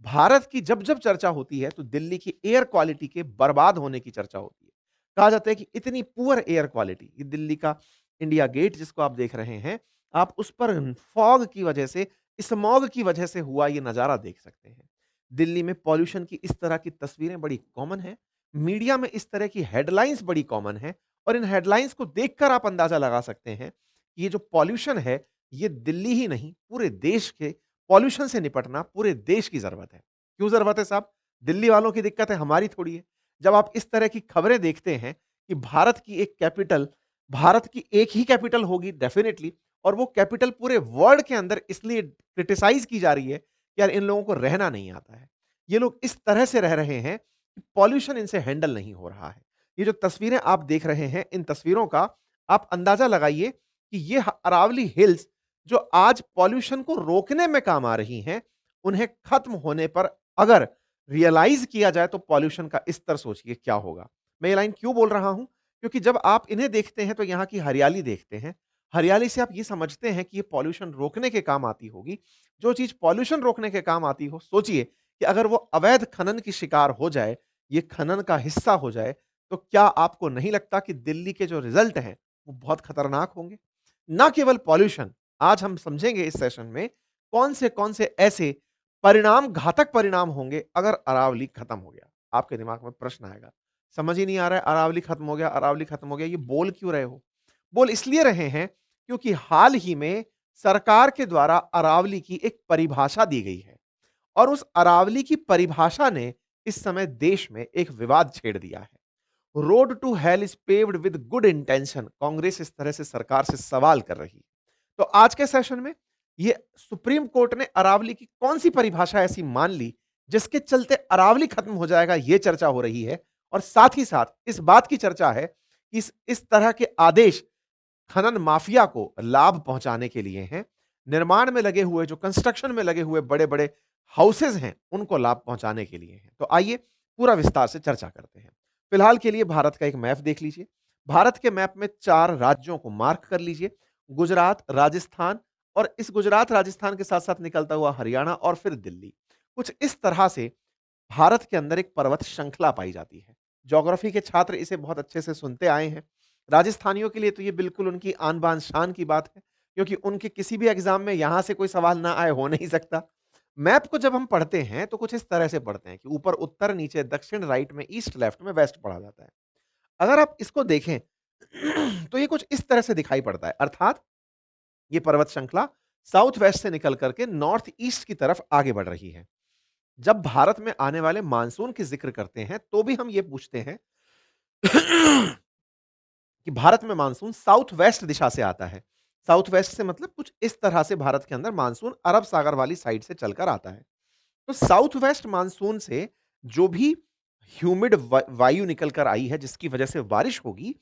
भारत की जब-जब चर्चा होती है तो दिल्ली की एयर क्वालिटी के बर्बाद होने की चर्चा होती है। कहा जाता है कि इतनी पुअर एयर क्वालिटी, ये दिल्ली का इंडिया गेट जिसको आप देख रहे हैं, आप उस पर फॉग की वजह से, स्मॉग की वजह से हुआ ये नज़ारा देख सकते हैं। दिल्ली में पॉल्यूशन की इस तरह की तस्वीरें बड़ी कॉमन हैं। मीडिया में इस तरह की हेडलाइन्स बड़ी कॉमन हैं और इन हेडलाइन्स को देखकर आप अंदाज़ा लगा सकते हैं कि ये जो पॉल्यूशन है, ये दिल्ली ही नहीं, पूरे देश के पॉल्यूशन से निपटना पूरे देश की ज़रूरत है। क्यों ज़रूरत है साहब? दिल्ली वालों की दिक्कत है, हमारी थोड़ी है। जब आप इस तरह की खबरें देखते हैं कि भारत की एक ही कैपिटल होगी डेफ़िनिटली और वो कैपिटल पूरे वर्ल्ड के अंदर इसलिए क्रिटिसाइज़ की जा रही है कि यार इन लोगों को रहना नहीं आता है। ये लोग इस तरह से रह रहे हैं कि पॉल्यूशन इनसे हैंडल नहीं हो रहा है। ये जो तस्वीरें आप देख रहे हैं, इन तस्वीरों का आप अंदाज़ा लगाइए कि ये अरावली हिल्स जो आज पॉल्यूशन को रोकने में काम आ रही हैं, उन्हें खत्म होने पर अगर रियलाइज़ किया जाए तो पॉल्यूशन का स्तर सोचिए क्या होगा। मैं ये लाइन क्यों बोल रहा हूँ? क्योंकि जब आप इन्हें देखते हैं तो यहाँ की हरियाली देखते हैं। हरियाली से आप ये समझते हैं कि ये पॉल्यूशन रोकने के काम आती होगी। जो चीज़ पॉल्यूशन रोकने के काम आती हो, सोचिए कि अगर वो अवैध खनन की शिकार हो जाए, ये खनन का हिस्सा हो जाए, तो क्या आपको नहीं लगता कि दिल्ली के जो रिज़ल्ट हैं, वो बहुत खतरनाक होंगे? ना केवल पॉल्यूशन, आज हम समझेंगे इस सेशन में कौन से ऐसे परिणाम घातक परिणाम होंगे अगर अरावली खत्म हो गया। आपके दिमाग में प्रश्न आएगा, समझ ही नहीं आ रहा है अरावली खत्म हो गया, अरावली खत्म हो गया, ये बोल क्यों रहे हो? बोल इसलिए रहे हैं क्योंकि हाल ही में सरकार के द्वारा अरावली की एक परिभाषा दी गई है और उस अरावली की परिभाषा ने इस समय देश में एक विवाद छेड़ दिया है। Road to hell is paved with good intention, Congress इस तरह से सरकार से सवाल कर रही है। तो आज के सेशन में ये सुप्रीम कोर्ट ने अरावली की कौन-सी परिभाषा ऐसी मान ली, जिसके चलते अरावली खत्म हो जाएगा, ये चर्चा हो रही है और साथ ही साथ इस बात की चर्चा है कि इस तरह के आदेश खनन माफिया को लाभ पहुंचाने के लिए हैं। निर्माण में लगे हुए जो कंस्ट्रक्शन में लगे हुए बड़े-बड़े हाउसेज हैं, उनको लाभ पहुंचाने के लिए हैं। तो आइए पूरा विस्तार से चर्चा करते हैं। फिलहाल के लिए भारत का एक मैप देख लीजिए। भारत के मैप में 4 राज्यों को मार्क कर लीजिए। गुजरात, राजस्थान और इस गुजरात, राजस्थान के साथ-साथ निकलता हुआ हरियाणा और फिर दिल्ली। कुछ इस तरह से भारत के अंदर एक पर्वत श्रृंखला पाई जाती है। ज्योग्राफी के छात्र इसे बहुत अच्छे से सुनते आए हैं। राजस्थानियों के लिए तो ये बिल्कुल उनकी आन बान शान की बात है, क्योंकि उनके किसी भी एग्जाम में यहां से कोई सवाल ना आए हो नहीं सकता। मैप को जब हम पढ़ते हैं तो कुछ इस तरह से पढ़ते हैं कि ऊपर उत्तर, नीचे दक्षिण, राइट में ईस्ट, लेफ्ट में वेस्ट पढ़ा जाता है। अगर आप इसको देखें तो ये कुछ इस तरह से दिखाई पड़ता है, अर्थात ये पर्वत श्रृंखला साउथ वेस्ट से निकल करके नॉर्थ ईस्ट की तरफ आगे बढ़ रही है। जब भारत में आने वाले मानसून की जिक्र करते हैं तो भी हम ये पूछते हैं कि भारत में मानसून साउथ वेस्ट दिशा से आता है। साउथ वेस्ट से मतलब कुछ इस तरह से भारत के अंदर मानसून अरब सागर वाली साइड से चलकर आता है। तो साउथ वेस्ट मानसून से जो भी ह्यूमिड वायु निकल कर आई है जिसकी वजह से बारिश होगी,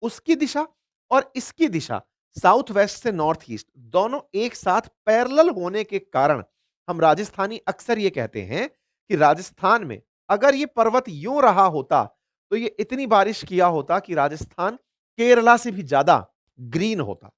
उसकी दिशा और इसकी दिशा साउथ वेस्ट से नॉर्थ ईस्ट दोनों एक साथ पैरेलल होने के कारण हम राजस्थानी अक्सर ये कहते हैं कि राजस्थान में अगर ये पर्वत यूं रहा होता तो ये इतनी बारिश किया होता कि राजस्थान केरला से भी ज्यादा ग्रीन होता।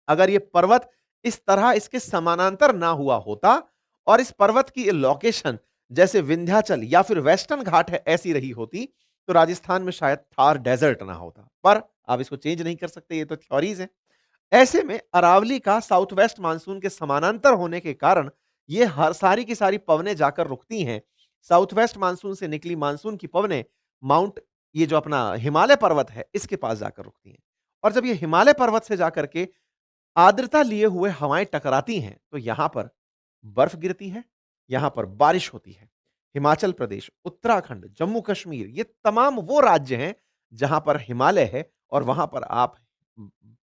अगर ये पर्वत इस तरह इसके समानांतर ना हुआ होता और इस पर्वत की लोकेशन जैसे विंध्याचल या फिर वेस्टर्न घाट है ऐसी रही होती, तो राजस्थान में शायद थार डेजर्ट ना होता। पर आप इसको चेंज नहीं कर सकते, ये तो थ्योरीज है। ऐसे में अरावली का साउथ वेस्ट मानसून के समानांतर होने के कारण ये हर सारी की सारी पवनें जाकर रुकती हैं। साउथ वेस्ट मानसून से निकली मानसून की पवनें माउंट, ये जो अपना हिमालय पर्वत है, इसके पास जाकर रुकती हैं। और जब ये हिमालय पर्वत से जाकर के आर्द्रता लिए हुए हवाएं टकराती हैं तो यहां पर बर्फ गिरती है, यहां पर बारिश होती है। हिमाचल प्रदेश, उत्तराखंड, जम्मू कश्मीर, ये तमाम वो राज्य हैं जहां पर हिमालय है और वहां पर आप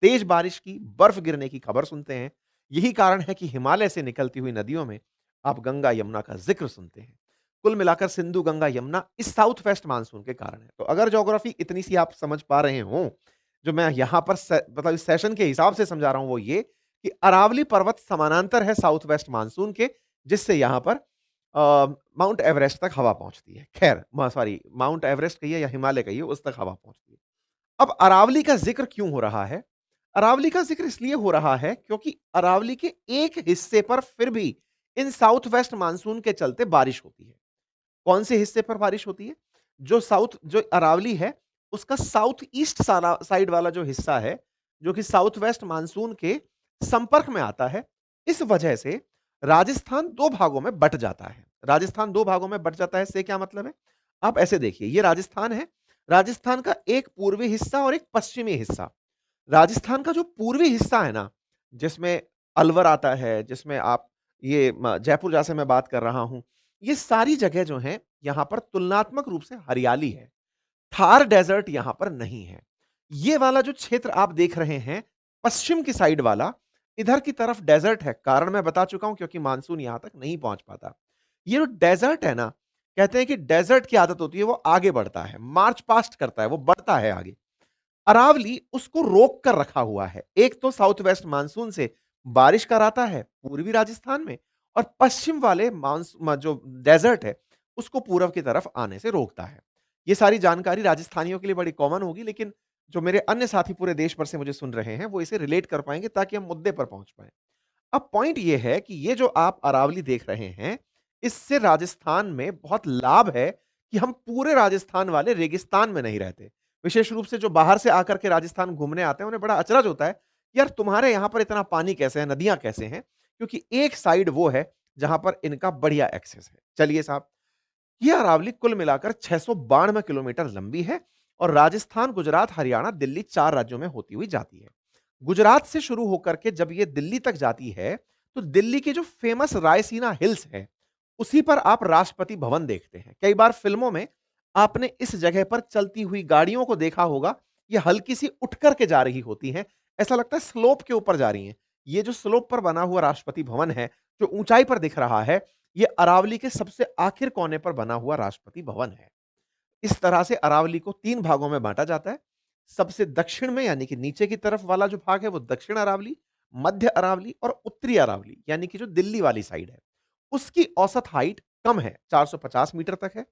तेज बारिश की, बर्फ गिरने की खबर सुनते हैं। यही कारण है कि हिमालय से निकलती हुई नदियों में आप गंगा यमुना का जिक्र सुनते हैं। कुल मिलाकर सिंधु, गंगा, यमुना इस साउथ वेस्ट मानसून के कारण है। तो अगर ज्योग्राफी इतनी सी आप समझ पा रहे हो, जो मैं यहां पर मतलब इस सेशन के हिसाब से समझा रहा हूं वो ये कि अरावली पर्वत समानांतर है साउथ वेस्ट मानसून के, जिससे यहां पर माउंट एवरेस्ट तक हवा पहुंचती है। खैर सॉरी, माउंट एवरेस्ट कहिए या हिमालय कहिए, उस तक हवा पहुंचती है। अब अरावली का जिक्र क्यों हो रहा है? अरावली का जिक्र इसलिए हो रहा है क्योंकि अरावली के एक हिस्से पर फिर भी इन साउथ वेस्ट मानसून के चलते बारिश होती है। कौन से हिस्से पर बारिश होती है? जो अरावली है, उसका साउथ ईस्ट सारा साइड वाला जो हिस्सा है, जो कि साउथ वेस्ट मानसून के संपर्क में आता है, इस वजह से राजस्थान 2 भागों में बँट जाता है। राजस्थान 2 भागों में बँट जाता है, इससे क्या मतलब है? आप ऐसे देखिए, ये राजस्थान है, राजस्थान का एक पूर्वी हिस्सा और एक पश्चिमी हिस्सा। राजस्थान का जो पूर्वी हिस्सा है ना, जिसमें अलवर आता है, जिसमें आप ये जयपुर जहाँ से मैं बात कर रहा हूँ, ये सारी जगह जो हैं, यहाँ पर तुलनात्मक रूप से हरियाली है। थार डेज़र्ट यहाँ पर नहीं है। ये वाला जो क्षेत्र आप देख रहे हैं, पश्चिम की साइड वाला, इधर की तरफ डेज़र्ट है। कारण मैं बता चुका हूँ क्योंकि मानसून यहाँ तक नहीं पहुँच पाता। ये जो डेज़र्ट है ना, कहते हैं कि डेज़र्ट की आदत होती है, वो आगे बढ़ता है, मार्च पास्ट करता है, वो बढ़ता है आगे। अरावली उसको रोक कर रखा हुआ है। एक तो साउथ वेस्ट मानसून से बारिश कराता है पूर्वी राजस्थान में और पश्चिम वाले जो डेजर्ट है, उसको पूरब की तरफ आने से रोकता है। ये सारी जानकारी राजस्थानियों के लिए बड़ी कॉमन होगी, लेकिन जो मेरे अन्य साथी पूरे देश भर से मुझे सुन रहे हैं, वो इसे रिलेट कर पाएँगे ताकि हम मुद्दे पर पहुँच पाएँ। अब पॉइंट ये है कि ये जो आप अरावली देख रहे हैं, इससे राजस्थान में बहुत लाभ है कि हम पूरे राजस्थान वाले रेगिस्तान में नहीं रहते। विशेष रूप से जो बाहर से आकर के राजस्थान घूमने आते हैं, उन्हें बड़ा अचरज होता है, यार तुम्हारे यहाँ पर इतना पानी कैसे है, नदियाँ कैसे हैं? क्योंकि एक साइड वो है, जहाँ पर इनका बढ़िया एक्सेस है। चलिए साहब, ये अरावली कुल मिलाकर 692 किलोमीटर लंबी है और राजस्थान, गुजरात, हरियाणा, दिल्ली 4 राज्यों में होती हुई जाती है। गुजरात से शुरू होकर के जब ये दिल्ली तक जाती है, तो दिल्ली के जो फेमस रायसीना हिल्स है, उसी पर आप राष्ट्रपति भवन देखते हैं। कई बार फ़िल्मों में आपने इस जगह पर चलती हुई गाड़ियों को देखा होगा, ये हल्की-सी उठ कर के जा रही होती हैं। ऐसा लगता है स्लोप के ऊपर जा रही हैं। ये जो स्लोप पर बना हुआ राष्ट्रपति भवन है, जो ऊँचाई पर दिख रहा है, ये अरावली के सबसे आखिर कोने पर बना हुआ राष्ट्रपति भवन है। इस तरह से अरावली को 3 भागों में बाँटा जाता है। सबसे दक्षिण में यानी कि नीचे की तरफ वाला जो भाग है वो दक्षिण अरावली, मध्य अरावली और उत्तरी अरावली यानी कि जो दिल्ली वाली साइड है। उसकी औसत हाइट कम है, 450 मीटर तक है।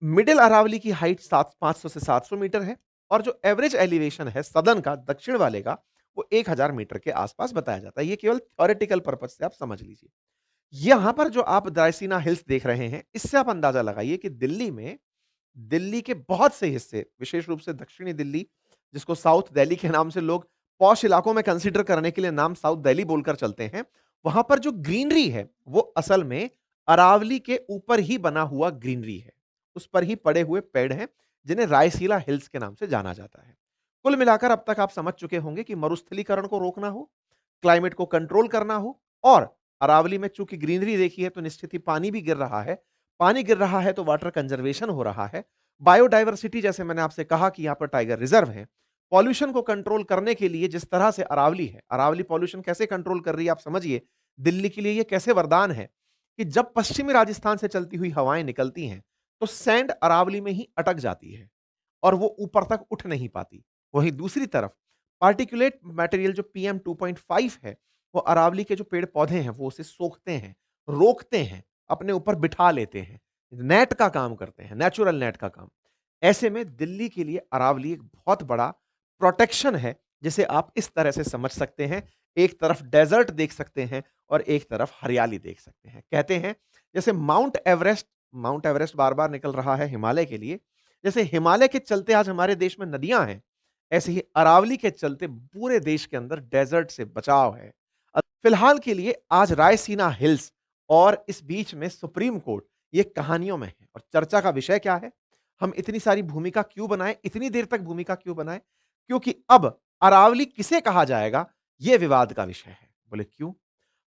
मिडिल अरावली की हाइट 500 से 700 मीटर है और जो एवरेज एलिवेशन है सदर्न का, दक्षिण वाले का, वो 1000 मीटर के आसपास बताया जाता है। ये केवल थ्योरेटिकल पर्पज़ से आप समझ लीजिए। यहाँ पर जो आप रायसीना हिल्स देख रहे हैं, इससे आप अंदाजा लगाइए कि दिल्ली के बहुत से हिस्से, विशेष रूप से दक्षिणी दिल्ली, जिसको साउथ दिल्ली के नाम से लोग पॉश इलाकों में कंसीडर करने के लिए नाम साउथ दिल्ली बोलकर चलते हैं, वहाँ पर जो ग्रीनरी है, वो असल में अरावली के ऊपर ही बना हुआ ग्रीनरी है। उस पर ही पड़े हुए पेड़ हैं, जिन्हें रायसीला हिल्स के नाम से जाना जाता है। कुल मिलाकर अब तक आप समझ चुके होंगे कि मरुस्थलीकरण को रोकना हो, क्लाइमेट को कंट्रोल करना हो और अरावली में चूंकि ग्रीनरी देखी है तो निश्चित ही पानी भी गिर रहा है। पानी गिर रहा है तो वाटर कंजर्वेशन हो रहा है। बायोडायवर्सिटी जैसे मैंने आपसे कहा कि यहाँ पर टाइगर रिजर्व है। पॉल्यूशन को कंट्रोल करने के लिए जिस तरह से अरावली है, अरावली पॉल्यूशन कैसे कंट्रोल कर रही है आप समझिए। दिल्ली के लिए ये कैसे वरदान है कि जब पश्चिमी राजस्थान से चलती हुई हवाएं निकलती हैं, तो सैंड अरावली में ही अटक जाती है और वो ऊपर तक उठ नहीं पाती। वहीं दूसरी तरफ पार्टिकुलेट मटेरियल जो पीएम 2.5 है, वो अरावली के जो पेड़-पौधे हैं, वो उसे सोखते हैं, रोकते हैं, अपने ऊपर बिठा लेते हैं। नेट का काम करते हैं, नेचुरल नेट का काम। ऐसे में दिल्ली के लिए अरावली एक बहुत बड़ा प्रोटेक्शन है, जिसे आप इस तरह से समझ सकते हैं। एक तरफ डेज़र्ट देख सकते हैं और एक तरफ हरियाली देख सकते हैं। कहते हैं जैसे माउंट एवरेस्ट बार-बार निकल रहा है हिमालय के लिए, जैसे हिमालय के चलते आज हमारे देश में नदियाँ हैं, ऐसे ही अरावली के चलते पूरे देश के अंदर डेज़र्ट से बचाव है। फिलहाल के लिए आज रायसीना हिल्स और इस बीच में सुप्रीम कोर्ट, ये कहानियों में है और चर्चा का विषय क्या है? हम इतनी सारी भूमिका क्यों बनाएँ? इतनी देर तक भूमिका क्यों बनाएँ? क्योंकि अब अरावली किसे कहा जाएगा, ये विवाद का विषय है। बोले क्यों?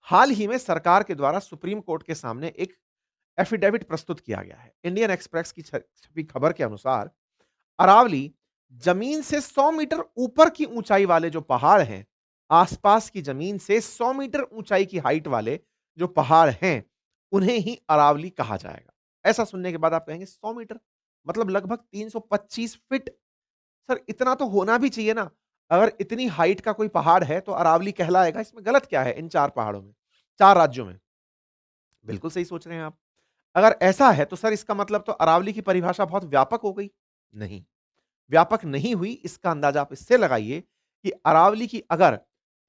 हाल ही में सरकार के द्वारा सुप्रीम कोर्ट के सामने एक एफिडेविट प्रस्तुत किया गया है। इंडियन एक्सप्रेस की छपी खबर के अनुसार अरावली जमीन से 100 मीटर ऊपर की ऊंचाई वाले जो पहाड़ हैं, आसपास की जमीन से 100 मीटर ऊंचाई की हाइट वाले जो पहाड़ हैं, उन्हें ही अरावली कहा जाएगा। ऐसा सुनने के बाद आप कहेंगे 100 मीटर मतलब लगभग 325 फीट। सर इतना तो होना भी चाहिए ना। अगर इतनी हाइट का कोई पहाड़ है तो अरावली कहलाएगा, इसमें गलत क्या है इन 4 पहाड़ों में, 4 राज्यों में? बिल्कुल सही सोच रहे हैं आप। अगर ऐसा है तो सर इसका मतलब तो अरावली की परिभाषा बहुत व्यापक हो गई। नहीं, व्यापक नहीं हुई, इसका अंदाजा आप इससे लगाइए कि अरावली की अगर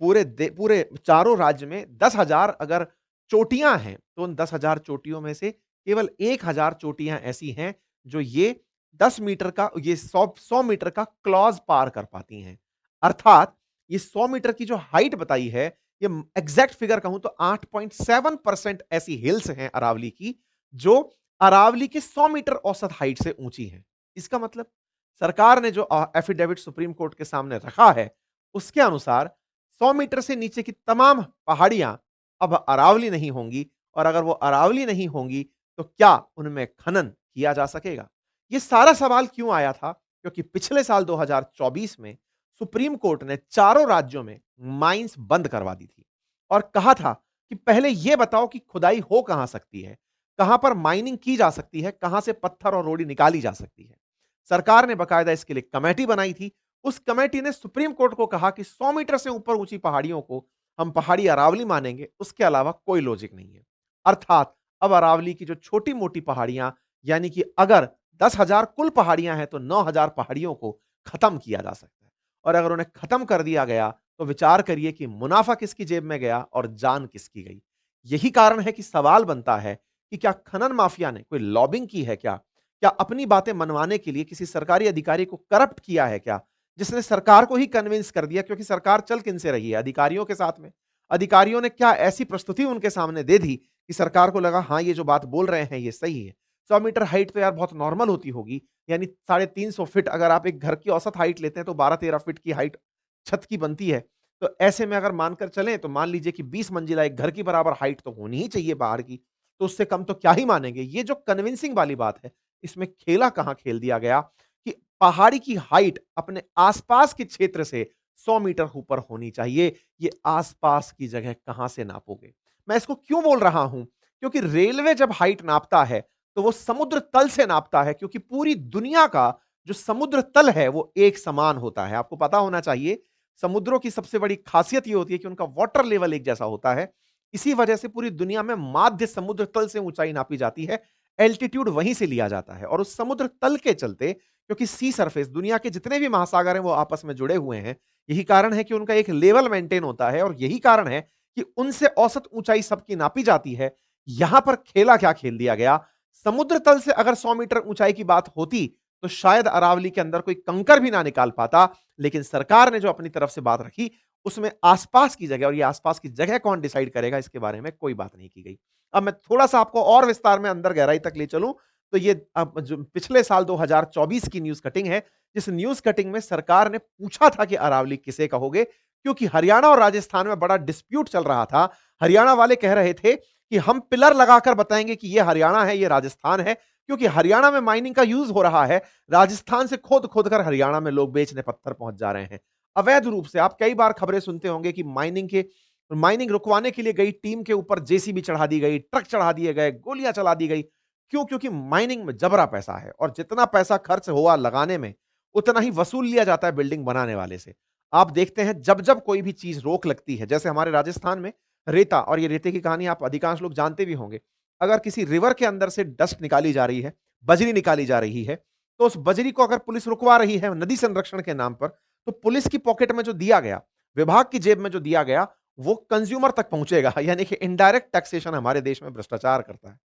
पूरे चारों राज्य में 10,000 अगर चोटियाँ हैं, तो उन 10,000 चोटियों में से केवल 1,000 चोटियाँ ऐसी हैं, जो ये 10 मीटर का ये 100 मीटर का क्लॉज़ पार कर पाती हैं। अर्थात ये 100 मीटर की जो हाइट बताई है, ये एग्ज़ैक्ट फिगर कहूँ तो 8.7% ऐसी हिल्स हैं अरावली की, जो अरावली के 100 मीटर औसत हाइट से ऊँची हैं। इसका मतलब सरकार ने जो एफिडेविट सुप्रीम कोर्ट के सामने रखा है, उसके अनुसार 100 मीटर से नीचे की तमाम पहाड़ियाँ अब अरावली नहीं होंगी और अगर वो अरावली नहीं होंगी, तो क्या उनमें खनन किया जा सकेगा? ये सारा सवाल क्यों आया था? क्योंकि पिछले साल 2024 में सुप्रीम कोर्ट ने चारों राज्यों में माइन्स बंद करवा दी थी और कहा था कि पहले ये बताओ कि खुदाई हो कहां सकती है, कहां पर माइनिंग की जा सकती है, कहां से पत्थर और रोड़ी निकाली जा सकती है। सरकार ने बकायदा इसके लिए कमेटी बनाई थी। उस कमेटी ने सुप्रीम कोर्ट को कहा कि 100 मीटर से ऊपर ऊंची पहाड़ियों को हम पहाड़ी अरावली मानेंगे, उसके अलावा कोई लॉजिक नहीं है। अर्थात अब अरावली की जो छोटी-मोटी पहाड़ियां, यानी कि अगर 10,000 कुल पहाड़ियां हैं, तो 9,000 पहाड़ियों को खत्म किया जा सकता है। और अगर उन्हें खत्म कर दिया गया, तो विचार करिए कि मुनाफा किसकी जेब में गया और जान किसकी गई। यही कारण है कि सवाल बनता है कि क्या खनन माफिया ने कोई लॉबिंग की है क्या? क्या अपनी बातें मनवाने के लिए किसी सरकारी अधिकारी को करप्ट किया है क्या? जिसने सरकार को ही कन्विंस कर दिया, क्योंकि सरकार चल किनसे रही है? अधिकारियों के साथ में। अधिकारियों ने क्या ऐसी प्रस्तुति उनके सामने दे दी कि सरकार को लगा हाँ, ये जो बात बोल रहे हैं ये सही है। 100 मीटर हाइट तो यार बहुत नॉर्मल होती होगी, यानी 350 फीट अगर आप एक घर की औसत हाइट लेते हैं तो 12-13 फीट की हाइट छत की बनती है। तो ऐसे में अगर मानकर चलें तो मान लीजिए कि 20 मंजिला एक घर की बराबर हाइट तो होनी ही चाहिए पहाड़ की, तो उससे कम तो क्या ही मानेंगे। ये जो कन्विंसिंग वाली बात है, इसमें खेला कहाँ खेल दिया गया कि पहाड़ी की हाइट अपने आसपास के क्षेत्र से 100 मीटर ऊपर होनी चाहिए। ये आसपास की जगह कहां से नापोगे? मैं इसको क्यों बोल रहा हूं? क्योंकि रेलवे जब हाइट नापता है, तो वो समुद्र तल से नापता है, क्योंकि पूरी दुनिया का जो समुद्र तल है, वो एक समान होता है। आपको पता होना चाहिए, समुद्रों की सबसे बड़ी खासियत ये होती है कि उनका वाटर लेवल एक जैसा होता है। इसी वजह से पूरी दुनिया में माध्य समुद्र तल से ऊंचाई नापी जाती है। एल्टीट्यूड वहीं से लिया जाता है और उस समुद्र तल के चलते, क्योंकि सी सरफेस दुनिया के जितने भी महासागर हैं वो आपस में जुड़े हुए हैं, यही कारण है कि उनका एक लेवल मेंटेन होता है और यही कारण है कि उनसे औसत ऊंचाई सबकी नापी जाती है। यहां पर खेला क्या खेल दिया गया? समुद्र तल से अगर 100 मीटर ऊंचाई की बात होती, तो शायद अरावली के अंदर कोई कंकर भी ना निकाल पाता, लेकिन सरकार ने जो अपनी तरफ से बात रखी, उसमें आसपास की जगह, और ये आसपास की जगह कौन डिसाइड करेगा, इसके बारे में कोई बात नहीं की गई। अब मैं थोड़ा-सा आपको और विस्तार में अंदर गहराई तक ले चलूँ, तो ये अब जो पिछले साल 2024 की न्यूज़ कटिंग है, जिस न्यूज़ कटिंग में सरकार ने पूछा था कि अरावली किसे कहोगे? क्योंकि हरियाणा और राजस्थान में बड़ा डिस्प्यूट चल रहा था। हरियाणा वाले कह रहे थे कि हम पिलर लगाकर बताएँगे कि ये हरियाणा है, ये राजस्थान है, क्योंकि हरियाणा में माइनिंग का यूज़ हो रहा है, राजस्थान से खोद-खोद कर हरियाणा में लोग बेचने पत्थर पहुँच जा रहे हैं। अवैध रूप से आप कई बार खबरें सुनते होंगे कि माइनिंग रुकवाने के लिए गई टीम के ऊपर जेसीबी चढ़ा दी गई, ट्रक चढ़ा दिए गए, गोलियां चला दी गई। क्यों? क्योंकि माइनिंग में जबरा पैसा है और जितना पैसा खर्च हुआ लगाने में, उतना ही वसूल लिया जाता है बिल्डिंग बनाने वाले से। आप देखते हैं जब-जब कोई भी चीज़ रोक लगती है, जैसे हमारे राजस्थान में रेता, और ये रेते की कहानी आप अधिकांश लोग जानते भी होंगे। अगर किसी रिवर के अंदर से डस्ट निकाली जा रही है, बजरी निकाली जा रही है, तो उस बजरी को अगर पुलिस रुकवा रही है नदी संरक्षण के नाम पर, तो पुलिस की पॉकेट में जो दिया गया, विभाग की जेब में जो दिया गया, वो कंज्यूमर तक पहुँचेगा। यानी कि इनडायरेक्ट टैक्सेशन हमारे देश में भ्रष्टाचार करता है।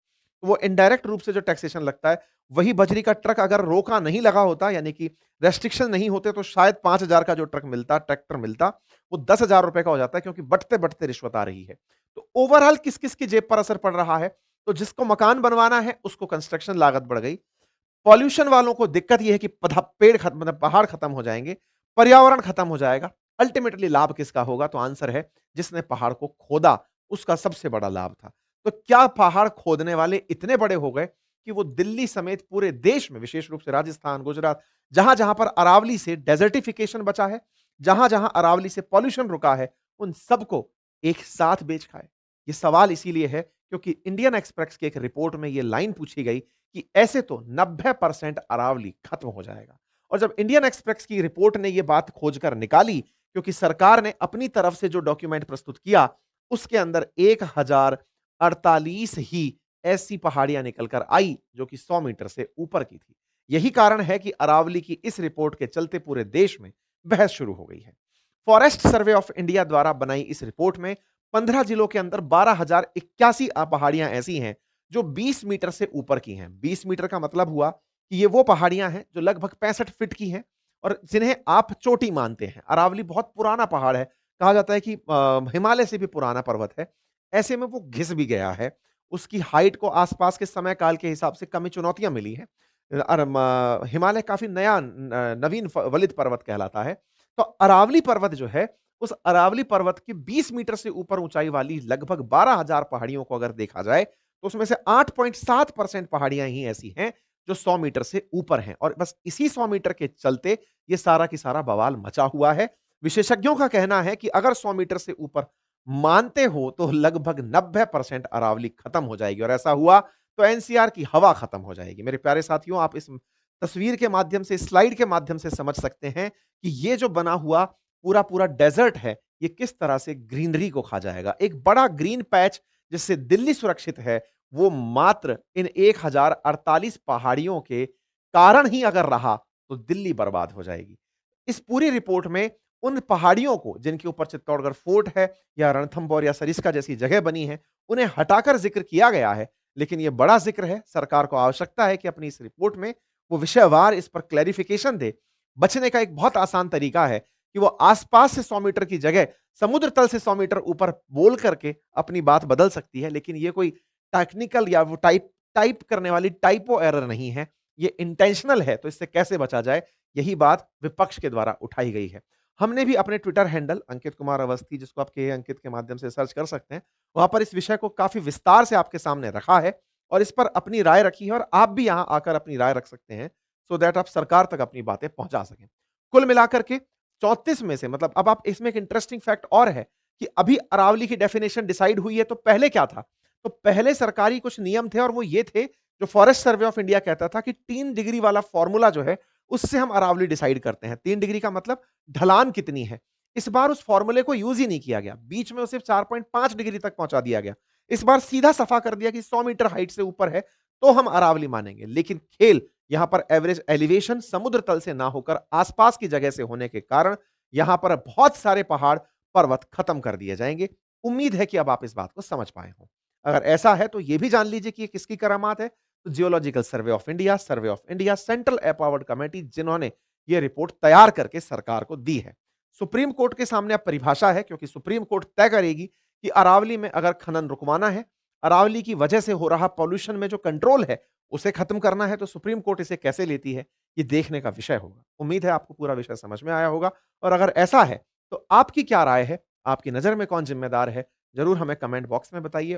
तो वो इनडायरेक्ट रूप से जो टैक्सेशन लगता है, वही बजरी का ट्रक अगर रोका नहीं लगा होता, यानी कि रेस्ट्रिक्शन नहीं होते, तो शायद 5,000 का जो ट्रक मिलता, ट्रैक्टर मिलता, वो 10,000 रुपए का हो जाता है, क्योंकि बढ़ते-बढ़ते रिश्वत आ रही है। तो ओवरऑल किस-किस की जेब पर असर पड़ रहा है? तो जिसको मकान बनवाना है, उसको कंस्ट्रक्शन लागत बढ़ गई। पॉल्यूशन वालों को दिक्कत ये है कि पेड़ खत्म, मतलब पहाड़ खत्म हो जाएँगे, पर्यावरण खत्म हो जाएगा। अल्टीमेटली लाभ किसका होगा? तो आंसर है जिसने पहाड़ को खोदा, उसका सबसे बड़ा लाभ था। तो क्या पहाड़ खोदने वाले इतने बड़े हो गए कि वो दिल्ली समेत पूरे देश में, विशेष रूप से राजस्थान, गुजरात, जहां-जहां पर अरावली से डेजर्टिफिकेशन बचा है, जहां-जहां अरावली से पॉल्यूशन रुका है, उन सबको एक साथ बेच खाए? ये सवाल इसीलिए है क्योंकि इंडियन एक्सप्रेस की एक रिपोर्ट में ये लाइन पूछी गई कि ऐसे तो 90% अरावली खत्म हो जाएगा। और जब इंडियन एक्सप्रेस की रिपोर्ट ने यह बात खोजकर निकाली, क्योंकि सरकार ने अपनी तरफ से जो डॉक्यूमेंट प्रस्तुत किया, उसके अंदर 1048 ही ऐसी पहाड़ियां निकलकर आई जो कि 100 मीटर से ऊपर की थी। यही कारण है कि अरावली की इस रिपोर्ट के चलते पूरे देश में बहस शुरू हो गई है। फॉरेस्ट सर्वे ऑफ इंडिया द्वारा बनाई इस रिपोर्ट में 15 जिलों के अंदर 12,081 पहाड़ियाँ ऐसी हैं, जो 20 मीटर से ऊपर की हैं। 20 मीटर का मतलब हुआ कि ये वो पहाड़ियाँ हैं, जो लगभग 65 फीट की हैं और जिन्हें आप चोटी मानते हैं। अरावली बहुत पुराना पहाड़ है, कहा जाता है कि हिमालय से भी पुराना पर्वत है। ऐसे में वो घिस भी गया है। उसकी हाइट को आसपास के समय काल के हिसाब से कमी चुनौतियाँ मिली हैं। हिमालय काफ़ी नया नवीन वलित पर्वत कहलाता है। तो अरावली पर्वत जो है, उस अरावली पर्वत की 20 मीटर से ऊपर ऊँचाई वाली लगभग 12,000 पहाड़ियों को अगर देखा जाए, तो उसमें से 8.7% पहाड़ियाँ ही ऐसी हैं, जो 100 मीटर से ऊपर हैं और बस इसी 100 मीटर के चलते ये सारा की सारा बवाल मचा हुआ है। विशेषज्ञों का कहना है कि अगर 100 मीटर से ऊपर मानते हो, तो लगभग 90% अरावली खत्म हो जाएगी और ऐसा हुआ तो एनसीआर की हवा खत्म हो जाएगी। मेरे प्यारे साथियों, आप इस तस्वीर के माध्यम से, स्लाइड के माध्यम से समझ सकते हैं कि ये जो बना हुआ पूरा-पूरा डेज़र्ट है, ये किस तरह से ग्रीनरी को खा जाएगा। एक बड़ा ग्रीन पैच जिससे दिल्ली सुरक्षित है, वो मात्र इन 1048 पहाड़ियों के कारण ही अगर रहा, तो दिल्ली बर्बाद हो जाएगी। इस पूरी रिपोर्ट में उन पहाड़ियों को जिनके ऊपर चित्तौड़गढ़ फोर्ट है या रणथंभौर या सरिस्का जैसी जगह बनी है, उन्हें हटाकर ज़िक्र किया गया है। लेकिन ये बड़ा ज़िक्र है, सरकार को आवश्यकता है कि अपनी इस रिपोर्ट में वो विषयवार इस पर क्लैरिफ़िकेशन दे। बचने का एक बहुत आसान तरीका है कि वो आस-पास से 100 मीटर की जगह समुद्र तल से 100 मीटर ऊपर बोल करके अपनी बात बदल सकती है। लेकिन ये कोई टेक्निकल या वो टाइप टाइप करने वाली टाइपो एरर नहीं है। ये इंटेंशनल है, तो इससे कैसे बचा जाए, यही बात विपक्ष के द्वारा उठाई गई है। हमने भी अपने ट्विटर हैंडल अंकित कुमार अवस्थी, जिसको आप के अंकित के माध्यम से सर्च कर सकते हैं, वहाँ पर इस विषय को काफ़ी विस्तार से आपके सामने रखा है और इस पर अपनी राय रखी है और आप भी यहाँ आकर अपनी राय रख सकते हैं, सो दैट आप सरकार तक अपनी बातें पहुँचा सकें। कुल मिलाकर के 34 में से मतलब अब आप इसमें एक इंटरेस्टिंग फैक्ट और है कि अभी अरावली की डेफिनिशन डिसाइड हुई है, तो पहले क्या था? तो पहले सरकारी कुछ नियम थे और वो ये थे, जो फॉरेस्ट सर्वे ऑफ इंडिया कहता था कि 3 डिग्री वाला फॉर्मूला जो है, उससे हम अरावली डिसाइड करते हैं। 3 डिग्री का मतलब ढलान कितनी है। इस बार उस फॉर्मूले को यूज़ ही नहीं किया गया। बीच में उसे 4.5 डिग्री तक पहुँचा दिया गया। इस बार सीधा सफा कर दिया कि 100 मीटर हाइट से ऊपर है, तो हम अरावली मानेंगे। लेकिन खेल यहाँ पर एवरेज एलिवेशन समुद्र तल से ना होकर आसपास की जगह से होने के कारण यहाँ पर बहुत सारे पहाड़, पर्वत खत्म कर दिए जाएँगे। उम्मीद है कि अब आप इस बात को समझ पाए हों। अगर ऐसा है तो ये भी जान लीजिए कि ये किसकी करामात है, तो geological survey of India, central empowered committee, जिन्होंने ये रिपोर्ट तैयार करके सरकार को दी है। सुप्रीम कोर्ट के सामने अब परिभाषा है, क्योंकि सुप्रीम कोर्ट तय करेगी कि अरावली में अगर खनन रुकवाना है, अरावली की वजह से हो रहा पॉल्यूशन में जो कंट्रोल है, उसे खत्म करना है, तो सुप्रीम कोर्ट इसे कैसे लेती है, ये देखने का विषय होगा। उम्मीद है आपको पूरा विषय समझ में आया होगा और अगर ऐसा है, तो आपकी क्या राय है? आपकी नज़र में कौन ज़िम्मेदार है? ज़रूर हमें कमेंट बॉक्स में बताइए